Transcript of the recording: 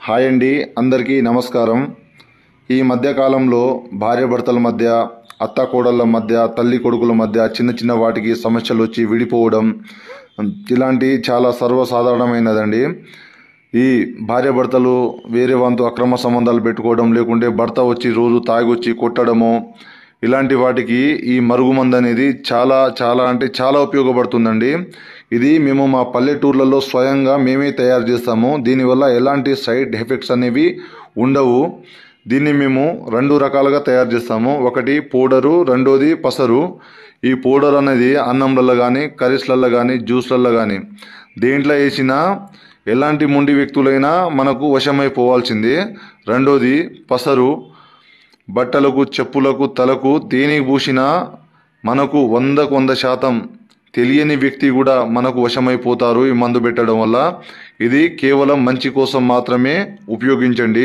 Hi అండి, అందరికీ నమస్కారం. ఈ మధ్యకాలంలో భార్యాభర్తల మధ్య, అత్తాకోడళ్ళ మధ్య, తల్లి కొడుకుల మధ్య చిన్న చిన్న వాటికి సమస్యలు వచ్చి విడిపోవడం ఇలాంటి చాలా సర్వసాధారణమైనదండి. ఈ భార్యాభర్తలు వేరే వాళ్ళతో అక్రమ సంబంధాలు పెట్టుకోవడం, లేకుంటే భర్త వచ్చి రోజు తాగొచ్చి కొట్టడము, ఇలాంటి వాటికి ఈ మరుగుమందు అనేది చాలా ఉపయోగపడుతుందండి. ఇది మేము మా పల్లెటూర్లలో స్వయంగా మేమే తయారు చేస్తాము. దీనివల్ల ఎలాంటి సైడ్ ఎఫెక్ట్స్ అనేవి ఉండవు. దీన్ని మేము 2 రకాలుగా తయారు చేస్తాము. ఒకటి పౌడరు, రెండోది పసరు. ఈ పౌడర్ అనేది అన్నంలలో కానీ, కర్రీస్లలో కానీ, జ్యూస్లలో కానీ దేంట్లో వేసినా ఎలాంటి మొండి వ్యక్తులైనా మనకు వశమైపోవాల్సిందే. రెండోది పసరు, బట్టలకు, చెప్పులకు, తలకు దేనికి పూసినా మనకు 100కు 100% తెలియని వ్యక్తి కూడా మనకు వశమైపోతారు ఈ మందు పెట్టడం వల్ల. ఇది కేవలం మంచి కోసం మాత్రమే ఉపయోగించండి.